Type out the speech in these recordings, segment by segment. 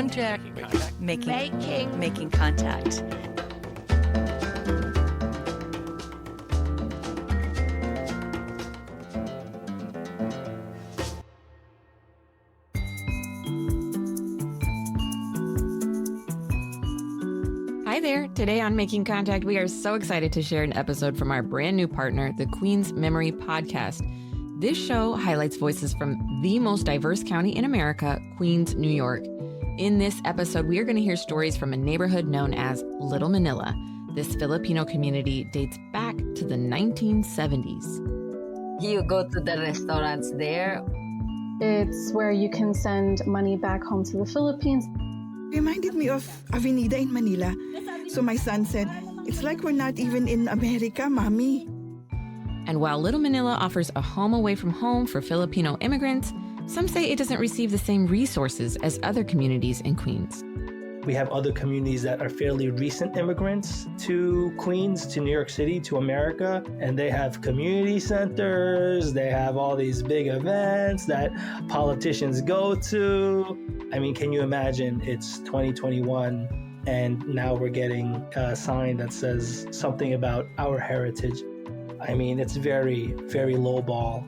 contact. Making contact. Hi there. Today on Making Contact, we are so excited to share an episode from our brand new partner, the Queen's Memory Podcast. This show highlights voices from the most diverse county in America, Queens, New York. In this episode, we are going to hear stories from a neighborhood known as Little Manila. This Filipino community dates back to the 1970s. You go to the restaurants there. It's where you can send money back home to the Philippines. Reminded me of Avenida in Manila. So my son said, "It's like we're not even in America, Mommy." And while Little Manila offers a home away from home for Filipino immigrants, some say it doesn't receive the same resources as other communities in Queens. We have other communities that are fairly recent immigrants to Queens, to New York City, to America, and they have community centers, they have all these big events that politicians go to. I mean, can you imagine it's 2021 and now we're getting a sign that says something about our heritage? I mean, it's very, very lowball.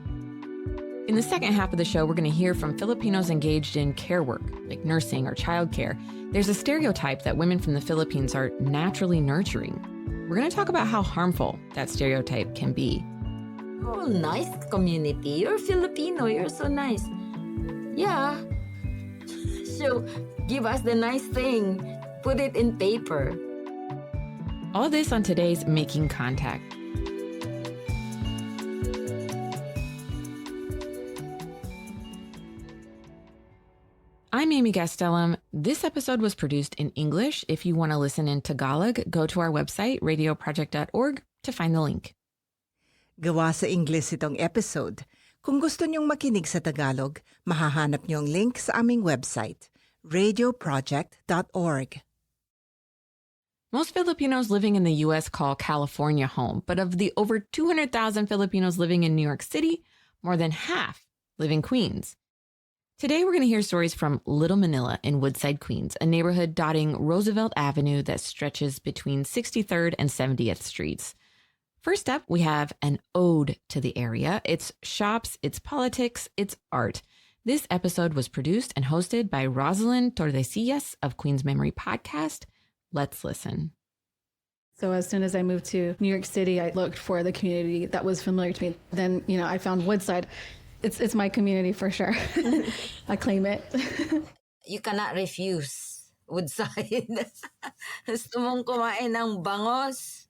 In the second half of the show, we're going to hear from Filipinos engaged in care work, like nursing or childcare. There's a stereotype that women from the Philippines are naturally nurturing. We're going to talk about how harmful that stereotype can be. Oh, nice community. You're Filipino. You're so nice. Yeah. So give us the nice thing. Put it in paper. All this on today's Making Contact. I'm Amy Gastelum. This episode was produced in English. If you want to listen in Tagalog, go to our website, radioproject.org, to find the link. Gawa sa Ingles itong episode. Kung gusto niyong makinig sa Tagalog, mahahanap niyo ang link sa aming website, radioproject.org. Most Filipinos living in the U.S. call California home, but of the over 200,000 Filipinos living in New York City, more than half live in Queens. Today, we're going to hear stories from Little Manila in Woodside, Queens, a neighborhood dotting Roosevelt Avenue that stretches between 63rd and 70th Streets. First up, we have an ode to the area. It's shops, it's politics, it's art. This episode was produced and hosted by Rosalind Tordesillas of Queen's Memory Podcast. Let's listen. So as soon as I moved to New York City, I looked for the community that was familiar to me. Then, I found Woodside. It's my community for sure. I claim it. You cannot refuse Woodside. Gusto mong kumain ng bangos?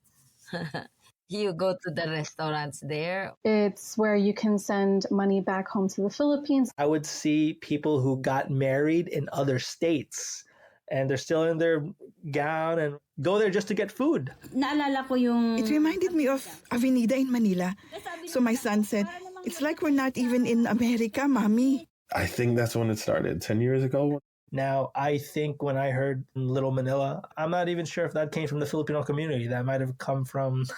You go to the restaurants there. It's where you can send money back home to the Philippines. I would see people who got married in other states and they're still in their gown and go there just to get food. Naalala ko yung... It reminded me of Avenida in Manila. So my son said, "It's like we're not even in America, Mommy." I think that's when it started, 10 years ago. Now, I think when I heard Little Manila, I'm not even sure if that came from the Filipino community. That might have come from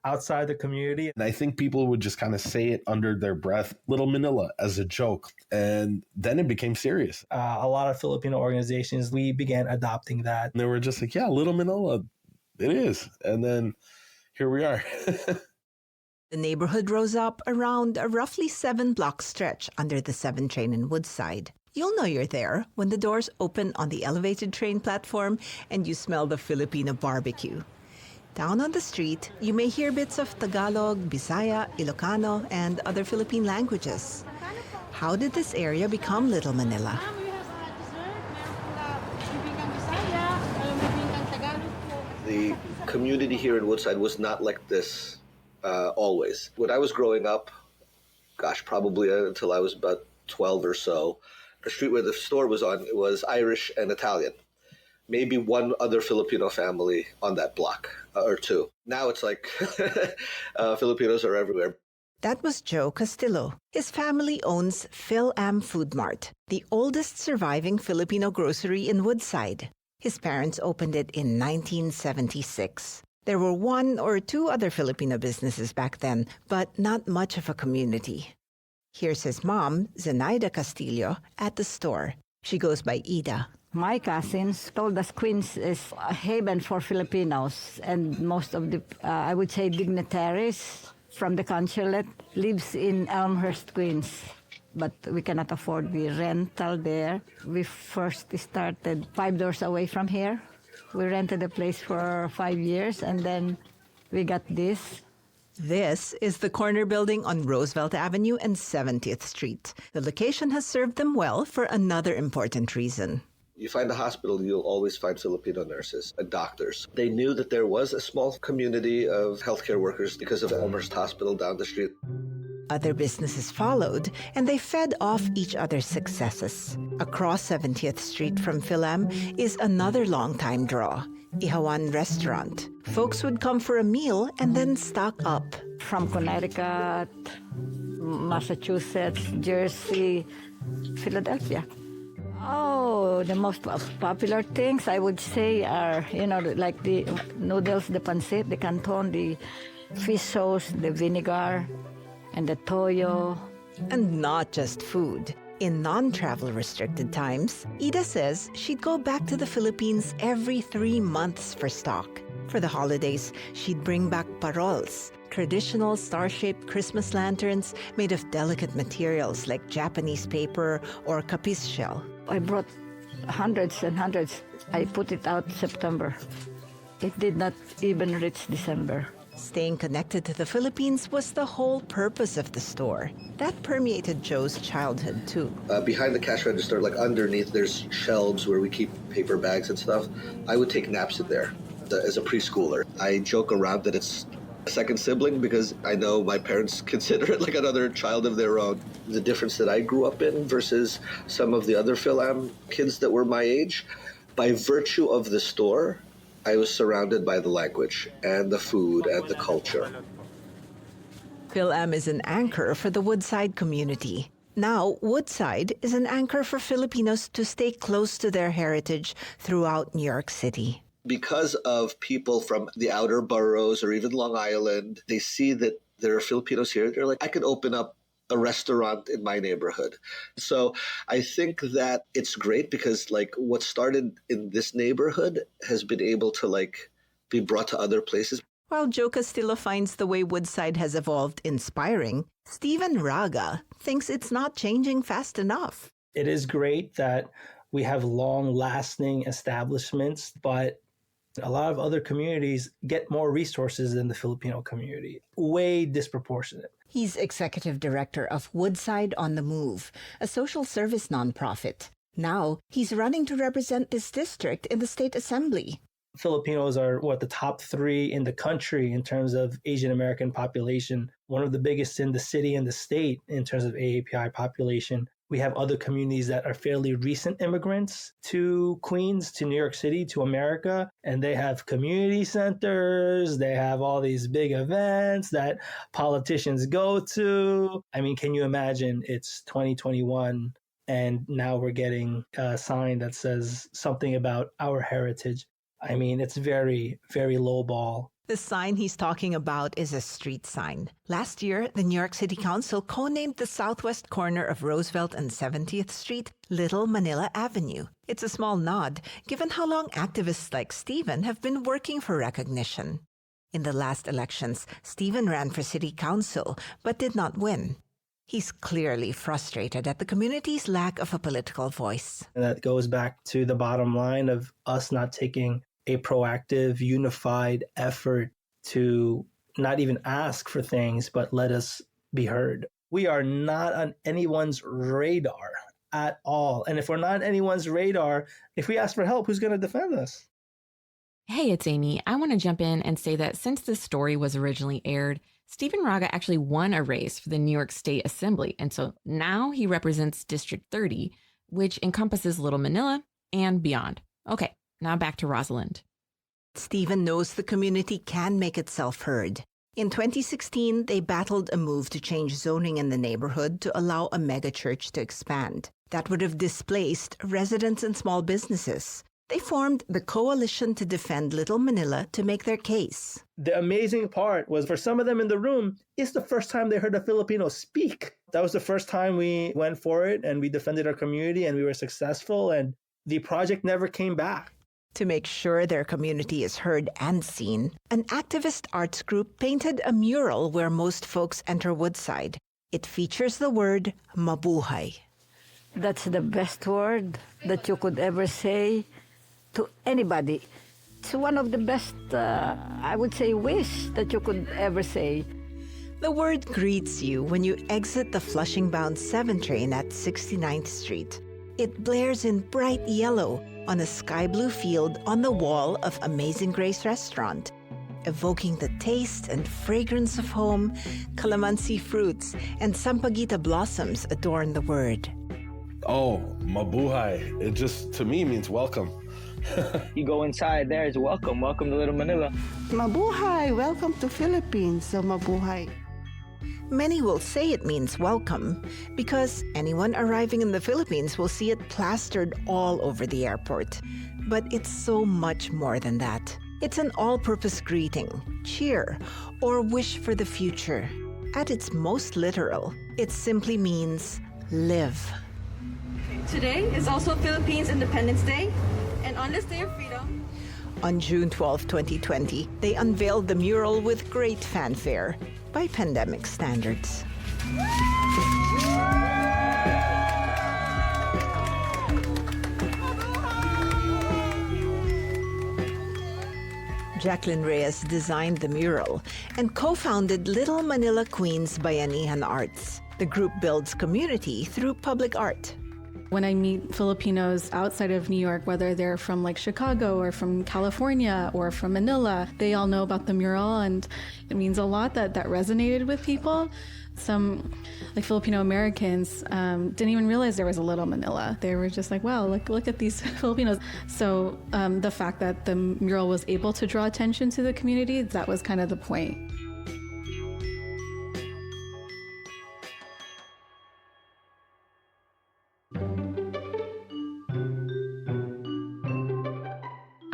outside the community. And I think people would just kind of say it under their breath, Little Manila, as a joke. And then it became serious. A lot of Filipino organizations, we began adopting that. And they were just like, yeah, Little Manila, it is. And then here we are. The neighborhood rose up around a roughly 7-block stretch under the 7 train in Woodside. You'll know you're there when the doors open on the elevated train platform and you smell the Filipino barbecue. Down on the street, you may hear bits of Tagalog, Bisaya, Ilocano, and other Philippine languages. How did this area become Little Manila? The community here in Woodside was not like this always. When I was growing up, probably until I was about 12 or so, the street where the store was on was Irish and Italian. Maybe one other Filipino family on that block or two. Now it's like Filipinos are everywhere. That was Joe Castillo. His family owns Phil-Am Food Mart, the oldest surviving Filipino grocery in Woodside. His parents opened it in 1976. There were 1 or 2 other Filipino businesses back then, but not much of a community. Here's his mom, Zenaida Castillo, at the store. She goes by Ida. My cousins told us Queens is a haven for Filipinos, and most of the, I would say, dignitaries from the consulate lives in Elmhurst, Queens. But we cannot afford the rental there. We first started 5 doors away from here. We rented a place for 5 years, and then we got this. This is the corner building on Roosevelt Avenue and 70th Street. The location has served them well for another important reason. You find a hospital, you'll always find Filipino nurses and doctors. They knew that there was a small community of healthcare workers because of Elmhurst Hospital down the street. Other businesses followed, and they fed off each other's successes. Across 70th Street from Philam is another long-time draw, Ihawan Restaurant. Folks would come for a meal and then stock up. From Connecticut, Massachusetts, Jersey, Philadelphia. Oh, the most popular things I would say are, like the noodles, the pancit, the canton, the fish sauce, the vinegar, and the toyo. And not just food. In non-travel restricted times, Ida says she'd go back to the Philippines every 3 months for stock. For the holidays, she'd bring back parols, traditional star-shaped Christmas lanterns made of delicate materials like Japanese paper or kapis shell. I brought hundreds and hundreds. I put it out September. It did not even reach December. Staying connected to the Philippines was the whole purpose of the store. That permeated Joe's childhood, too. Behind the cash register, like underneath, there's shelves where we keep paper bags and stuff. I would take naps in there as a preschooler. I joke around that it's a second sibling because I know my parents consider it like another child of their own. The difference that I grew up in versus some of the other Philam kids that were my age, by virtue of the store, I was surrounded by the language and the food and the culture. Philam is an anchor for the Woodside community. Now, Woodside is an anchor for Filipinos to stay close to their heritage throughout New York City. Because of people from the outer boroughs or even Long Island, they see that there are Filipinos here. They're like, I could open up a restaurant in my neighborhood. So I think that it's great because like what started in this neighborhood has been able to like be brought to other places. While Joe Castillo finds the way Woodside has evolved inspiring, Stephen Raga thinks it's not changing fast enough. It is great that we have long-lasting establishments, but a lot of other communities get more resources than the Filipino community, way disproportionate. He's executive director of Woodside on the Move, a social service nonprofit. Now, he's running to represent this district in the state assembly. Filipinos are, the top 3 in the country in terms of Asian American population, one of the biggest in the city and the state in terms of AAPI population. We have other communities that are fairly recent immigrants to Queens, to New York City, to America, and they have community centers. They have all these big events that politicians go to. I mean, can you imagine it's 2021 and now we're getting a sign that says something about our heritage? I mean, it's very, very low ball. The sign he's talking about is a street sign. Last year, the New York City Council co-named the southwest corner of Roosevelt and 70th Street Little Manila Avenue. It's a small nod, given how long activists like Stephen have been working for recognition. In the last elections, Stephen ran for city council, but did not win. He's clearly frustrated at the community's lack of a political voice. And that goes back to the bottom line of us not taking a proactive, unified effort to not even ask for things, but let us be heard. We are not on anyone's radar at all. And if we're not on anyone's radar, if we ask for help, who's going to defend us? Hey, it's Amy. I want to jump in and say that since this story was originally aired, Stephen Raga actually won a race for the New York State Assembly. And so now he represents District 30, which encompasses Little Manila and beyond. Okay. Now back to Rosalind. Stephen knows the community can make itself heard. In 2016, they battled a move to change zoning in the neighborhood to allow a megachurch to expand. That would have displaced residents and small businesses. They formed the Coalition to Defend Little Manila to make their case. The amazing part was for some of them in the room, it's the first time they heard a Filipino speak. That was the first time we went for it and we defended our community and we were successful. And the project never came back. To make sure their community is heard and seen, an activist arts group painted a mural where most folks enter Woodside. It features the word mabuhay. That's the best word that you could ever say to anybody. It's one of the best, I would say, wish that you could ever say. The word greets you when you exit the Flushing-bound 7 train at 69th Street. It blares in bright yellow on a sky blue field on the wall of Amazing Grace Restaurant. Evoking the taste and fragrance of home, calamansi fruits and sampaguita blossoms adorn the word. Oh, mabuhay. It just, to me, means welcome. You go inside, there's welcome. Welcome to Little Manila. Mabuhay. Welcome to Philippines. So mabuhay. Many will say it means welcome because anyone arriving in the Philippines will see it plastered all over the airport. But it's so much more than that. It's an all-purpose greeting, cheer, or wish for the future. At its most literal, it simply means live. Today is also Philippines Independence Day, and on this Day of Freedom, on June 12, 2020, they unveiled the mural with great fanfare by pandemic standards. Jacqueline Reyes designed the mural and co-founded Little Manila Queens Bayanihan Arts. The group builds community through public art. When I meet Filipinos outside of New York, whether they're from like Chicago or from California or from Manila, they all know about the mural, and it means a lot that resonated with people. Some like Filipino Americans didn't even realize there was a Little Manila. They were just like, wow, look at these Filipinos. So the fact that the mural was able to draw attention to the community, that was kind of the point.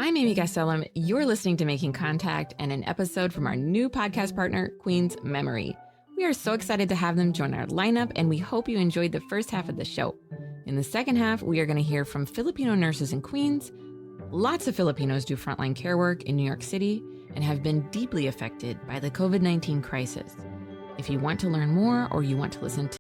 I'm Amy Gastelum. You're listening to Making Contact and an episode from our new podcast partner, Queen's Memory. We are so excited to have them join our lineup, and we hope you enjoyed the first half of the show. In the second half, we are going to hear from Filipino nurses in Queens. Lots of Filipinos do frontline care work in New York City and have been deeply affected by the COVID-19 crisis. If you want to learn more or you want to listen to